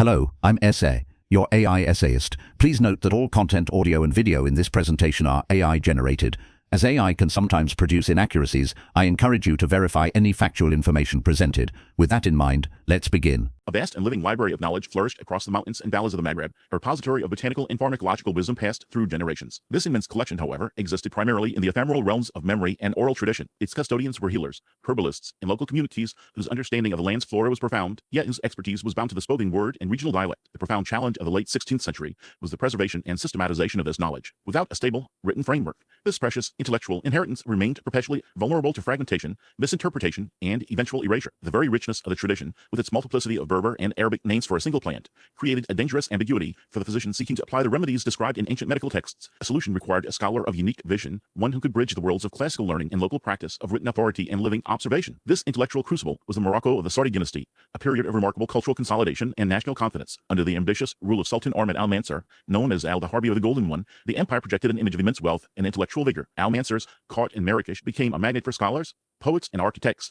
Hello, I'm SA, your AI essayist. Please note that all content, audio and video in this presentation are AI generated. As AI can sometimes produce inaccuracies, I encourage you to verify any factual information presented. With that in mind, let's begin. A vast and living library of knowledge flourished across the mountains and valleys of the Maghreb, a repository of botanical and pharmacological wisdom passed through generations. This immense collection, however, existed primarily in the ephemeral realms of memory and oral tradition. Its custodians were healers, herbalists, and local communities whose understanding of the land's flora was profound, yet whose expertise was bound to the spoken word and regional dialect. The profound challenge of the late 16th century was the preservation and systematization of this knowledge. Without a stable, written framework, this precious intellectual inheritance remained perpetually vulnerable to fragmentation, misinterpretation, and eventual erasure. The very richness of the tradition, with its multiplicity of Berber and Arabic names for a single plant, created a dangerous ambiguity for the physician seeking to apply the remedies described in ancient medical texts. A solution required a scholar of unique vision, one who could bridge the worlds of classical learning and local practice of written authority and living observation. This intellectual crucible was the Morocco of the Saudi dynasty, a period of remarkable cultural consolidation and national confidence. Under the ambitious rule of Sultan Ahmed al-Mansur, known as al-Harbi of the Golden One, the empire projected an image of immense wealth and intellectual vigor. Al-Mansur's court in Marrakesh became a magnet for scholars, poets, and architects,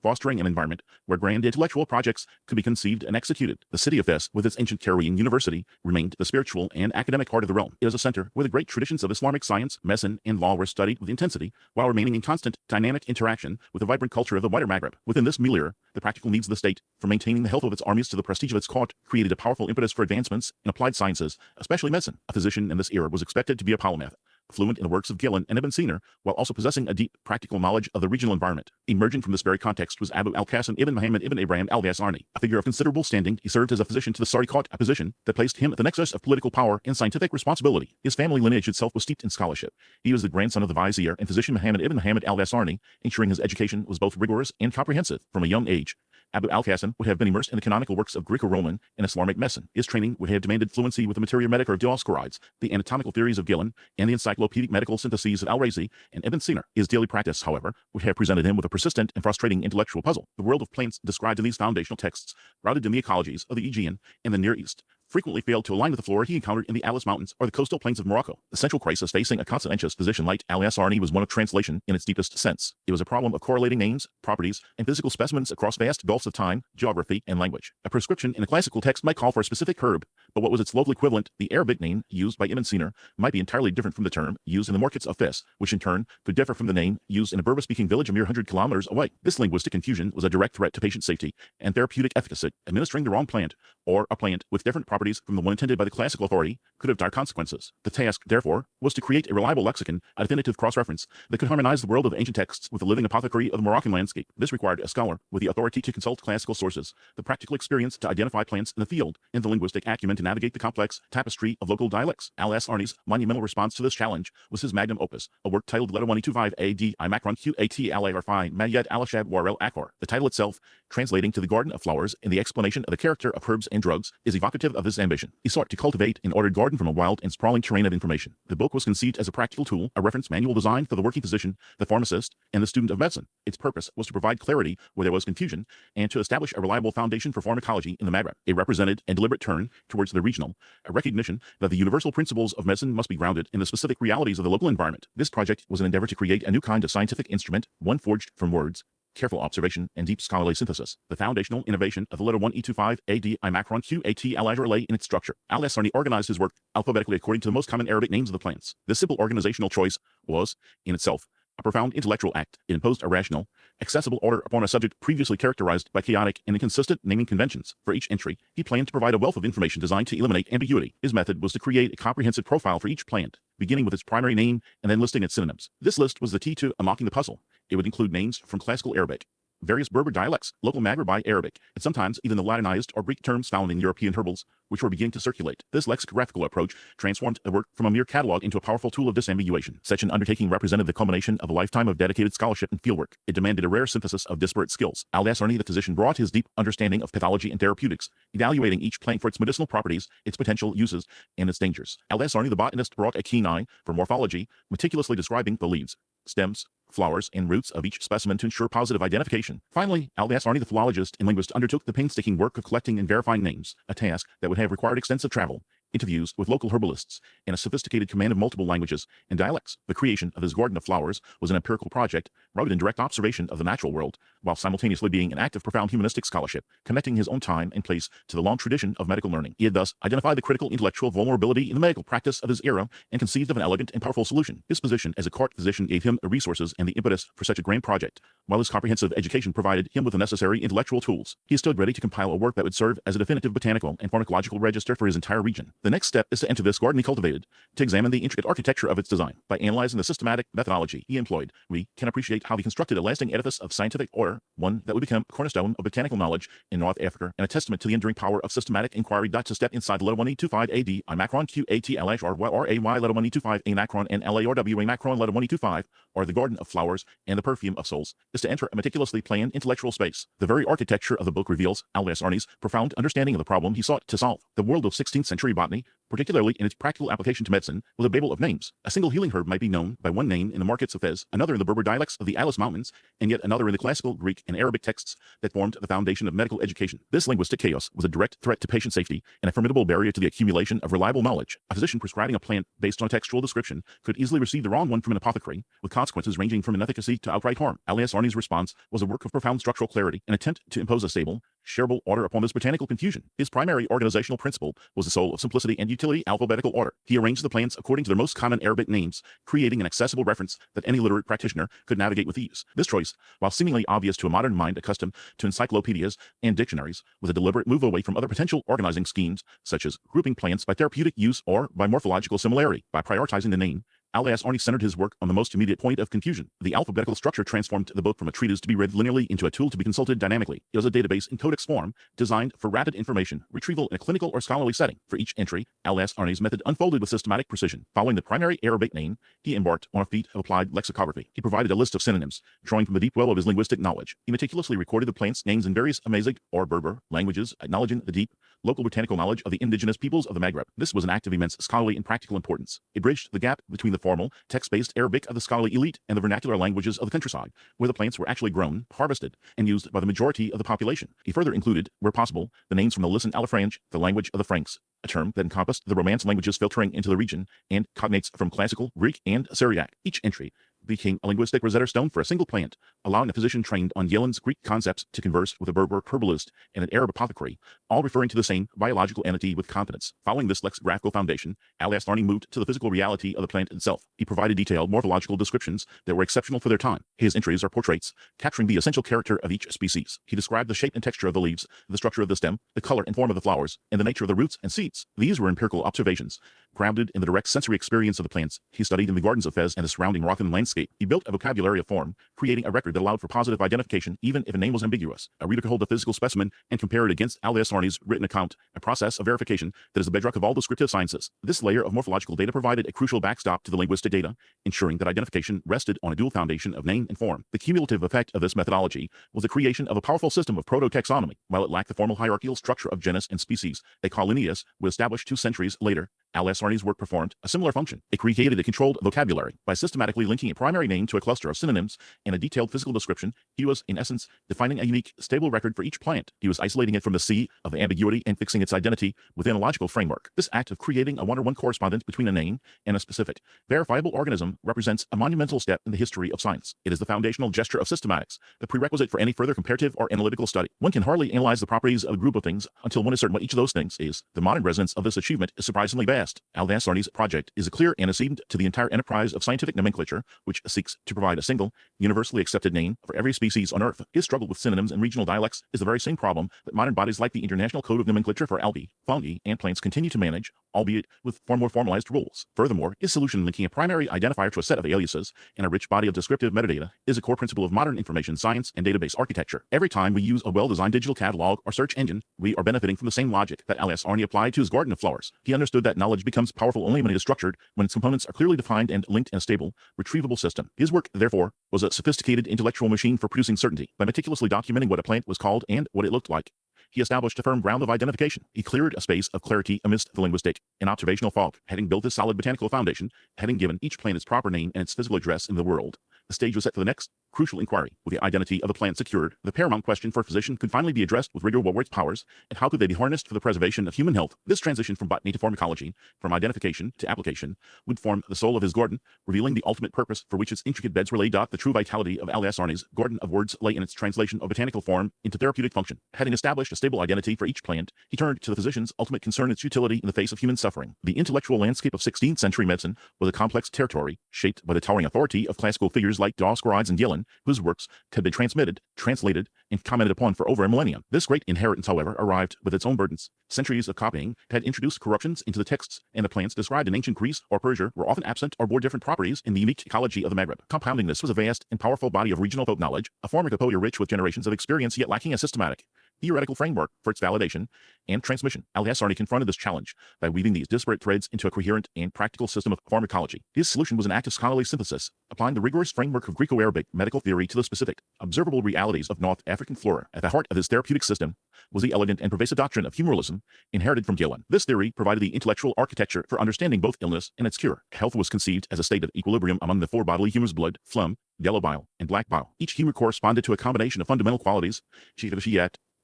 fostering an environment where grand intellectual projects could be conceived and executed. The city of Fes, with its ancient Cairene University, remained the spiritual and academic heart of the realm. It was a center where the great traditions of Islamic science, medicine, and law were studied with intensity, while remaining in constant, dynamic interaction with the vibrant culture of the wider Maghreb. Within this milieu, the practical needs of the state, from maintaining the health of its armies to the prestige of its court, created a powerful impetus for advancements in applied sciences, especially medicine. A physician in this era was expected to be a polymath, fluent in the works of Galen and Ibn Sina, while also possessing a deep practical knowledge of the regional environment. Emerging from this very context was Abu al-Qasim ibn Muhammad ibn Ibrahim al-Ghassani, a figure of considerable standing. He served as a physician to the Saudi court, a position that placed him at the nexus of political power and scientific responsibility. His family lineage itself was steeped in scholarship. He was the grandson of the vizier and physician Muhammad ibn Muhammad al-Ghassani, ensuring his education was both rigorous and comprehensive. From a young age, Abu al-Qasim would have been immersed in the canonical works of Greco-Roman and Islamic medicine. His training would have demanded fluency with the materia medica of Dioscorides, the anatomical theories of Galen, and the encyclopedic medical syntheses of al-Razi and Ibn Sina. His daily practice, however, would have presented him with a persistent and frustrating intellectual puzzle. The world of plants described in these foundational texts, rooted in the ecologies of the Aegean and the Near East, frequently failed to align with the flora he encountered in the Atlas Mountains or the coastal plains of Morocco. The central crisis facing a conscientious physician like al-Ghassani was one of translation in its deepest sense. It was a problem of correlating names, properties, and physical specimens across vast gulfs of time, geography, and language. A prescription in a classical text might call for a specific herb, but what was its local equivalent, the Arabic name used by Ibn Sina, might be entirely different from the term used in the markets of Fes, which in turn could differ from the name used in a Berber-speaking village a mere 100 kilometers away. This linguistic confusion was a direct threat to patient safety and therapeutic efficacy. Administering the wrong plant, or a plant with different properties from the one intended by the classical authority, could have dire consequences. The task, therefore, was to create a reliable lexicon, a definitive cross-reference, that could harmonize the world of ancient texts with the living apothecary of the Moroccan landscape. This required a scholar with the authority to consult classical sources, the practical experience to identify plants in the field, and the linguistic acumen to navigate the complex tapestry of local dialects. Al-Ghassani's monumental response to this challenge was his magnum opus, a work titled Letter 125 AD I Macron Qat al-Arfi Mayyad al-Shab Warel Akor. The title itself, translating to the Garden of Flowers in the explanation of the character of herbs and drugs, is evocative of this ambition. He sought to cultivate an ordered garden from a wild and sprawling terrain of information. The book was conceived as a practical tool, a reference manual designed for the working physician, the pharmacist, and the student of medicine. Its purpose was to provide clarity where there was confusion and to establish a reliable foundation for pharmacology in the Maghreb. A represented and deliberate turn towards the regional, a recognition that the universal principles of medicine must be grounded in the specific realities of the local environment. This project was an endeavor to create a new kind of scientific instrument, one forged from words, careful observation, and deep scholarly synthesis. The foundational innovation of the letter 1E25 AD I Macron Qat al-Azhār lay in its structure. Al-Ghassani organized his work alphabetically according to the most common Arabic names of the plants. This simple organizational choice was, in itself, a profound intellectual act. It imposed a rational, accessible order upon a subject previously characterized by chaotic and inconsistent naming conventions. For each entry, he planned to provide a wealth of information designed to eliminate ambiguity. His method was to create a comprehensive profile for each plant, beginning with its primary name and then listing its synonyms. This list was the key to unlocking the puzzle. It would include names from classical Arabic, various Berber dialects, local Maghrebi Arabic, and sometimes even the Latinized or Greek terms found in European herbals, which were beginning to circulate. This lexicographical approach transformed the work from a mere catalog into a powerful tool of disambiguation. Such an undertaking represented the culmination of a lifetime of dedicated scholarship and fieldwork. It demanded a rare synthesis of disparate skills. Al-Ghassani, the physician, brought his deep understanding of pathology and therapeutics, evaluating each plant for its medicinal properties, its potential uses, and its dangers. Al-Ghassani, the botanist, brought a keen eye for morphology, meticulously describing the leaves, stems, flowers, and roots of each specimen to ensure positive identification. Finally, al-Ghassani, the philologist and linguist, undertook the painstaking work of collecting and verifying names, a task that would have required extensive travel, interviews with local herbalists, and a sophisticated command of multiple languages and dialects. The creation of his garden of flowers was an empirical project rooted in direct observation of the natural world, while simultaneously being an act of profound humanistic scholarship, connecting his own time and place to the long tradition of medical learning. He had thus identified the critical intellectual vulnerability in the medical practice of his era and conceived of an elegant and powerful solution. His position as a court physician gave him the resources and the impetus for such a grand project, while his comprehensive education provided him with the necessary intellectual tools. He stood ready to compile a work that would serve as a definitive botanical and pharmacological register for his entire region. The next step is to enter this garden he cultivated, to examine the intricate architecture of its design. By analyzing the systematic methodology he employed, we can appreciate how he constructed a lasting edifice of scientific order, one that would become a cornerstone of botanical knowledge in North Africa, and a testament to the enduring power of systematic inquiry. To step inside the letter 1825 AD, I Macron QATLH letter 1825 A Macron and LARW A Macron letter 1825, or the garden of flowers and the perfume of souls, is to enter a meticulously planned intellectual space. The very architecture of the book reveals al-Ghassani's profound understanding of the problem he sought to solve. The world of 16th century botany, particularly in its practical application to medicine, was a babel of names. A single healing herb might be known by one name in the markets of Fez, another in the Berber dialects of the Atlas Mountains, and yet another in the classical Greek and Arabic texts that formed the foundation of medical education. This linguistic chaos was a direct threat to patient safety and a formidable barrier to the accumulation of reliable knowledge. A physician prescribing a plant based on a textual description could easily receive the wrong one from an apothecary, with consequences ranging from inefficacy to outright harm. Al-Ghassani's response was a work of profound structural clarity, an attempt to impose a stable, shareable order upon this botanical confusion. His primary organizational principle was the soul of simplicity and utility, alphabetical order. He arranged the plants according to their most common Arabic names, creating an accessible reference that any literate practitioner could navigate with ease. This choice, while seemingly obvious to a modern mind accustomed to encyclopedias and dictionaries, was a deliberate move away from other potential organizing schemes, such as grouping plants by therapeutic use or by morphological similarity. By prioritizing the name, al-Ghassani centered his work on the most immediate point of confusion. The alphabetical structure transformed the book from a treatise to be read linearly into a tool to be consulted dynamically. It was a database in codex form, designed for rapid information retrieval in a clinical or scholarly setting. For each entry, al-Ghassani's method unfolded with systematic precision. Following the primary Arabic name, he embarked on a feat of applied lexicography. He provided a list of synonyms, drawing from the deep well of his linguistic knowledge. He meticulously recorded the plants' names in various Amazigh or Berber languages, acknowledging the deep, local botanical knowledge of the indigenous peoples of the Maghreb. This was an act of immense scholarly and practical importance. It bridged the gap between the formal, text-based Arabic of the scholarly elite and the vernacular languages of the countryside, where the plants were actually grown, harvested, and used by the majority of the population. He further included, where possible, the names from the Lisan al-Franj, the language of the Franks, a term that encompassed the Romance languages filtering into the region, and cognates from Classical, Greek, and Syriac. Each entry became a linguistic Rosetta Stone for a single plant, allowing a physician trained on Yelen's Greek concepts to converse with a Berber herbalist and an Arab apothecary, all referring to the same biological entity with confidence. Following this lexicographical foundation, al-Ghassani moved to the physical reality of the plant itself. He provided detailed morphological descriptions that were exceptional for their time. His entries are portraits, capturing the essential character of each species. He described the shape and texture of the leaves, the structure of the stem, the color and form of the flowers, and the nature of the roots and seeds. These were empirical observations, grounded in the direct sensory experience of the plants he studied in the gardens of Fez and the surrounding Moroccan landscape. He built a vocabulary of form, creating a record that allowed for positive identification even if a name was ambiguous. A reader could hold a physical specimen and compare it against al-Ghassani's written account, a process of verification that is the bedrock of all descriptive sciences. This layer of morphological data provided a crucial backstop to the linguistic data, ensuring that identification rested on a dual foundation of name and form. The cumulative effect of this methodology was the creation of a powerful system of proto-taxonomy. While it lacked the formal hierarchical structure of genus and species, a collineus was established 2 centuries later. Al-Ghassani's work performed a similar function. It created a controlled vocabulary. By systematically linking a primary name to a cluster of synonyms and a detailed physical description, he was, in essence, defining a unique, stable record for each plant. He was isolating it from the sea of ambiguity and fixing its identity within a logical framework. This act of creating a one-to-one correspondence between a name and a specific, verifiable organism represents a monumental step in the history of science. It is the foundational gesture of systematics, the prerequisite for any further comparative or analytical study. One can hardly analyze the properties of a group of things until one is certain what each of those things is. The modern resonance of this achievement is surprisingly vast. Al-Ghassani's project is a clear antecedent to the entire enterprise of scientific nomenclature, which seeks to provide a single, universally accepted name for every species on Earth. His struggle with synonyms and regional dialects is the very same problem that modern bodies like the International Code of Nomenclature for algae, fungi, and plants continue to manage, albeit with far more formalized rules. Furthermore, his solution linking a primary identifier to a set of aliases and a rich body of descriptive metadata is a core principle of modern information science and database architecture. Every time we use a well-designed digital catalog or search engine, we are benefiting from the same logic that al-Ghassani applied to his garden of flowers. He understood that knowledge becomes powerful only when it is structured, when its components are clearly defined and linked in a stable, retrievable system. His work, therefore, was a sophisticated intellectual machine for producing certainty. By meticulously documenting what a plant was called and what it looked like, he established a firm ground of identification. He cleared a space of clarity amidst the linguistic and observational fog. Having built this solid botanical foundation, having given each plant its proper name and its physical address in the world, the stage was set for the next. crucial inquiry. With the identity of the plant secured, the paramount question for a physician could finally be addressed with rigor: what were its powers, and how could they be harnessed for the preservation of human health? This transition from botany to pharmacology, from identification to application, would form the soul of his Gordon, revealing the ultimate purpose for which its intricate beds were laid. The true vitality of al-Ghassani's Garden of Words lay in its translation of botanical form into therapeutic function. Having established a stable identity for each plant, he turned to the physician's ultimate concern: its utility in the face of human suffering. The intellectual landscape of 16th century medicine was a complex territory, shaped by the towering authority of classical figures like Squarides and Galen, whose works had been transmitted, translated, and commented upon for over a millennium. This great inheritance, however, arrived with its own burdens. Centuries of copying had introduced corruptions into the texts, and the plants described in ancient Greece or Persia were often absent or bore different properties in the unique ecology of the Maghreb. Compounding this was a vast and powerful body of regional folk knowledge, a pharmacopoeia rich with generations of experience yet lacking a systematic, theoretical framework for its validation and transmission. Al-Ghassani confronted this challenge by weaving these disparate threads into a coherent and practical system of pharmacology. His solution was an act of scholarly synthesis, applying the rigorous framework of Greco-Arabic medical theory to the specific, observable realities of North African flora. At the heart of his therapeutic system was the elegant and pervasive doctrine of humoralism, inherited from Galen. This theory provided the intellectual architecture for understanding both illness and its cure. Health was conceived as a state of equilibrium among the four bodily humors: blood, phlegm, yellow bile, and black bile. Each humor corresponded to a combination of fundamental qualities: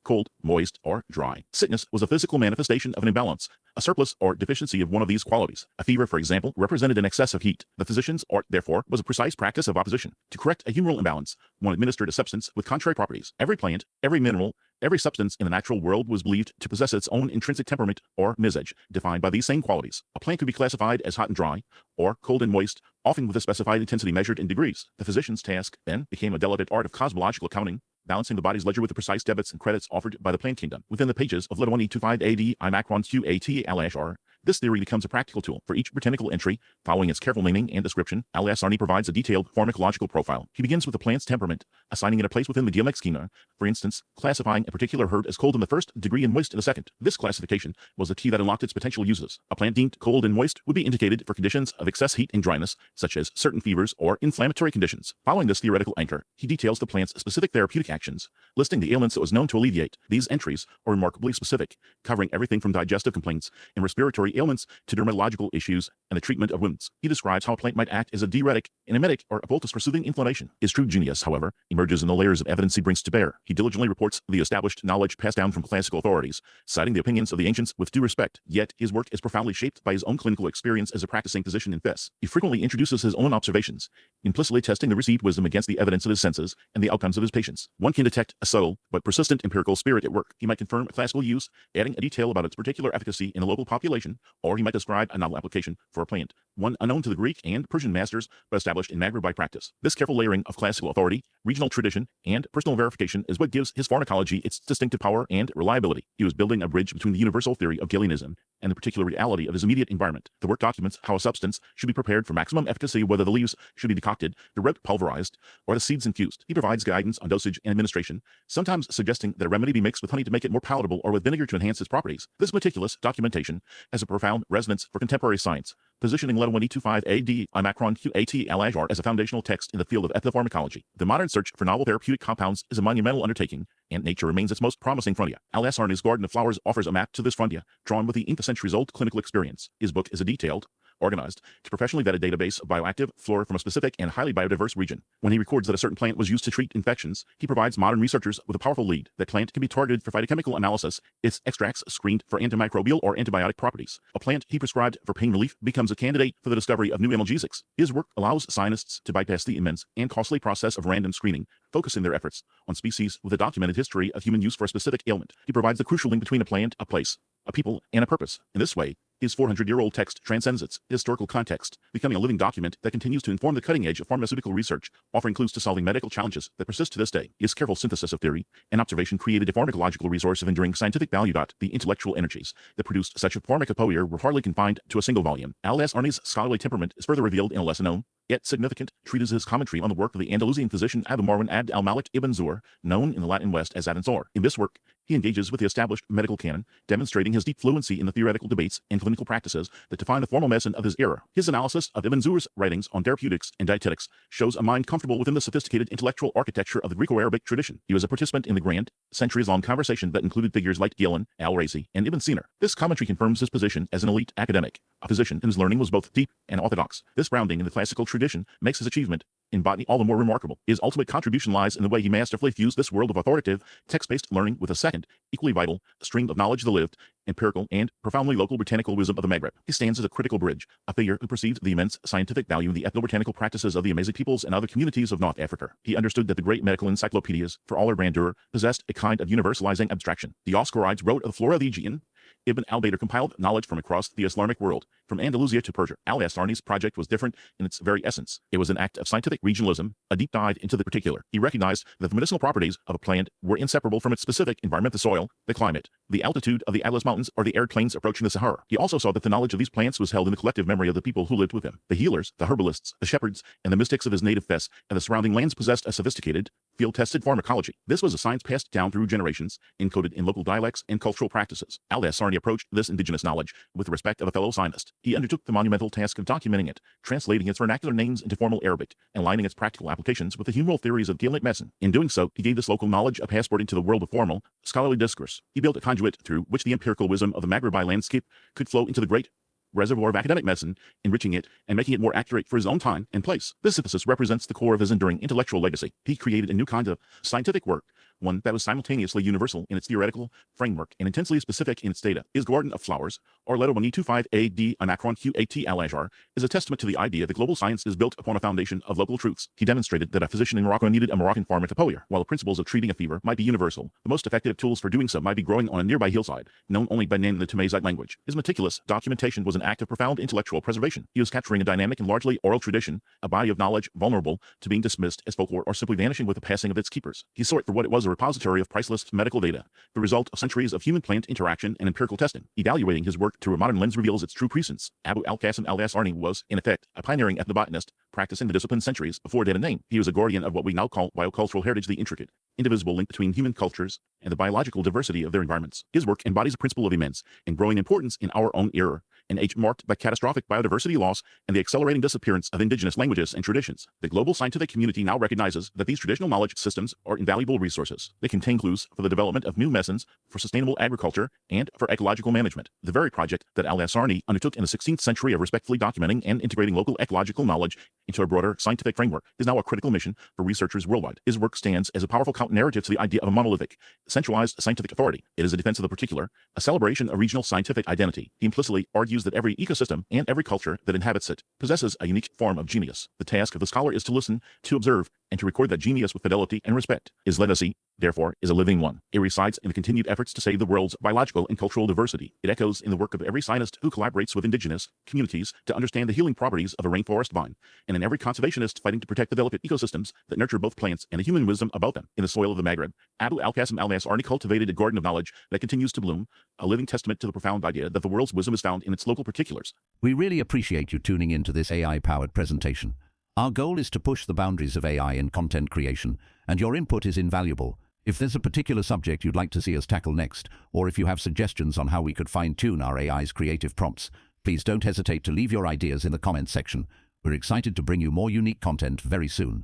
cold, moist, or dry. Sickness was a physical manifestation of an imbalance, a surplus or deficiency of one of these qualities. A fever, for example, represented an excess of heat. The physician's art, therefore, was a precise practice of opposition. To correct a humoral imbalance, one administered a substance with contrary properties. Every plant, every mineral, every substance in the natural world was believed to possess its own intrinsic temperament or mizaj, defined by these same qualities. A plant could be classified as hot and dry, or cold and moist, often with a specified intensity measured in degrees. The physician's task then became a delicate art of cosmological accounting, balancing the body's ledger with the precise debits and credits offered by the plant kingdom. Within the pages of 1125 AD, al-Qat al-azhār, this theory becomes a practical tool for each botanical entry. Following its careful naming and description, al-Ghassani provides a detailed pharmacological profile. He begins with the plant's temperament, assigning it a place within the geometric schema, for instance, classifying a particular herb as cold in the first degree and moist in the second. This classification was the key that unlocked its potential uses. A plant deemed cold and moist would be indicated for conditions of excess heat and dryness, such as certain fevers or inflammatory conditions. Following this theoretical anchor, he details the plant's specific therapeutic actions, listing the ailments it was known to alleviate. These entries are remarkably specific, covering everything from digestive complaints and respiratory ailments to dermatological issues and the treatment of wounds. He describes how a plant might act as a diuretic, an emetic, or a poultice for soothing inflammation. His true genius, however, emerges in the layers of evidence he brings to bear. He diligently reports the established knowledge passed down from classical authorities, citing the opinions of the ancients with due respect. Yet his work is profoundly shaped by his own clinical experience as a practicing physician in Fes. He frequently introduces his own observations, implicitly testing the received wisdom against the evidence of his senses and the outcomes of his patients. One can detect a subtle but persistent empirical spirit at work. He might confirm a classical use, adding a detail about its particular efficacy in a local population, or he might describe a novel application for a plant, one unknown to the Greek and Persian masters, but established in Maghreb by practice. This careful layering of classical authority, regional tradition, and personal verification is what gives his pharmacology its distinctive power and reliability. He was building a bridge between the universal theory of Galenism and the particular reality of his immediate environment. The work documents how a substance should be prepared for maximum efficacy, whether the leaves should be decocted, the root pulverized, or the seeds infused. He provides guidance on dosage and administration, sometimes suggesting that a remedy be mixed with honey to make it more palatable or with vinegar to enhance its properties. This meticulous documentation has a profound resonance for contemporary science, positioning 1125 AD al-Qat al-azhār as a foundational text in the field of ethnopharmacology. The modern search for novel therapeutic compounds is a monumental undertaking, and nature remains its most promising frontier. Al-Ghassani's Garden of Flowers offers a map to this frontier, drawn with the ink of centuries-old clinical experience. His book is a detailed, organized, to professionally vetted database of bioactive flora from a specific and highly biodiverse region. When he records that a certain plant was used to treat infections, he provides modern researchers with a powerful lead. That plant can be targeted for phytochemical analysis, its extracts screened for antimicrobial or antibiotic properties. A plant he prescribed for pain relief becomes a candidate for the discovery of new analgesics. His work allows scientists to bypass the immense and costly process of random screening, focusing their efforts on species with a documented history of human use for a specific ailment. He provides the crucial link between a plant, a place, a people, and a purpose. In this way, his 400-year-old text transcends its historical context, becoming a living document that continues to inform the cutting edge of pharmaceutical research, offering clues to solving medical challenges that persist to this day. His careful synthesis of theory and observation created a pharmacological resource of enduring scientific value. The intellectual energies that produced such a pharmacopoeia were hardly confined to a single volume. Al-Ghassani's scholarly temperament is further revealed in a lesser-known, yet significant, treatise's commentary on the work of the Andalusian physician Abu Marwan Abd al-Malik ibn Zuhr, known in the Latin West as al-Azhār. In this work, he engages with the established medical canon, demonstrating his deep fluency in the theoretical debates and clinical practices that define the formal medicine of his era. His analysis of Ibn Zuhr's writings on therapeutics and dietetics shows a mind comfortable within the sophisticated intellectual architecture of the Greco-Arabic tradition. He was a participant in the grand, centuries-long conversation that included figures like Galen, al-Razi, and Ibn Sina. This commentary confirms his position as an elite academic, a physician whose learning was both deep and orthodox. This grounding in the classical tradition makes his achievement in botany all the more remarkable. His ultimate contribution lies in the way he masterfully fused this world of authoritative, text-based learning with a second, equally vital, stream of knowledge that lived, empirical, and profoundly local botanical wisdom of the Maghreb. He stands as a critical bridge, a figure who perceived the immense scientific value in the ethnobotanical practices of the amazing peoples and other communities of North Africa. He understood that the great medical encyclopedias, for all their grandeur, possessed a kind of universalizing abstraction. The Oscarides wrote of the flora of the Aegean. Ibn al-Badr compiled knowledge from across the Islamic world, from Andalusia to Persia. Al-Ghassani's project was different in its very essence. It was an act of scientific regionalism, a deep dive into the particular. He recognized that the medicinal properties of a plant were inseparable from its specific environment, the soil, the climate, the altitude of the Atlas Mountains, or the arid plains approaching the Sahara. He also saw that the knowledge of these plants was held in the collective memory of the people who lived with him. The healers, the herbalists, the shepherds, and the mystics of his native Fes and the surrounding lands possessed a sophisticated, field-tested pharmacology. This was a science passed down through generations, encoded in local dialects and cultural practices. Al-Ghassani approached this indigenous knowledge with the respect of a fellow scientist. He undertook the monumental task of documenting it, translating its vernacular names into formal Arabic, and aligning its practical applications with the humoral theories of Gaelic medicine. In doing so, he gave this local knowledge a passport into the world of formal, scholarly discourse. He built a conduit through which the empirical wisdom of the Maghrebi landscape could flow into the great reservoir of academic medicine, enriching it and making it more accurate for his own time and place. This synthesis represents the core of his enduring intellectual legacy. He created a new kind of scientific work, one that was simultaneously universal in its theoretical framework and intensely specific in its data. His Garden of Flowers, or letter 1E25 AD Anachron QAT al-azhār, is a testament to the idea that global science is built upon a foundation of local truths. He demonstrated that a physician in Morocco needed a Moroccan pharmacopoeia. While the principles of treating a fever might be universal, the most effective tools for doing so might be growing on a nearby hillside, known only by name in the Tamazight language. His meticulous documentation was an act of profound intellectual preservation. He was capturing a dynamic and largely oral tradition, a body of knowledge vulnerable to being dismissed as folklore or simply vanishing with the passing of its keepers. He saw it for what it was, a repository of priceless medical data, the result of centuries of human-plant interaction and empirical testing. Evaluating his work through a modern lens reveals its true presence. Abu al-Qasim al-Ghassani was, in effect, a pioneering ethnobotanist, practicing the discipline centuries before it had a name. He was a guardian of what we now call biocultural heritage, the intricate, indivisible link between human cultures and the biological diversity of their environments. His work embodies a principle of immense and growing importance in our own era, an age marked by catastrophic biodiversity loss and the accelerating disappearance of indigenous languages and traditions. The global scientific community now recognizes that these traditional knowledge systems are invaluable resources. They contain clues for the development of new medicines, for sustainable agriculture, and for ecological management. The very project that al-Ghassani undertook in the 16th century of respectfully documenting and integrating local ecological knowledge into a broader scientific framework is now a critical mission for researchers worldwide. His work stands as a powerful counter-narrative to the idea of a monolithic, centralized scientific authority. It is a defense of the particular, a celebration of regional scientific identity. He implicitly argues that every ecosystem and every culture that inhabits it possesses a unique form of genius. The task of the scholar is to listen, to observe, and to record that genius with fidelity and respect. His legacy, therefore, is a living one. It resides in the continued efforts to save the world's biological and cultural diversity. It echoes in the work of every scientist who collaborates with indigenous communities to understand the healing properties of a rainforest vine, and in every conservationist fighting to protect the delicate ecosystems that nurture both plants and the human wisdom about them. In the soil of the Maghreb, Abu al-Qasim al-Ghassani cultivated a garden of knowledge that continues to bloom, a living testament to the profound idea that the world's wisdom is found in its local particulars. We really appreciate you tuning into this AI-powered presentation. Our goal is to push the boundaries of AI in content creation, and your input is invaluable. If there's a particular subject you'd like to see us tackle next, or if you have suggestions on how we could fine-tune our AI's creative prompts, please don't hesitate to leave your ideas in the comments section. We're excited to bring you more unique content very soon.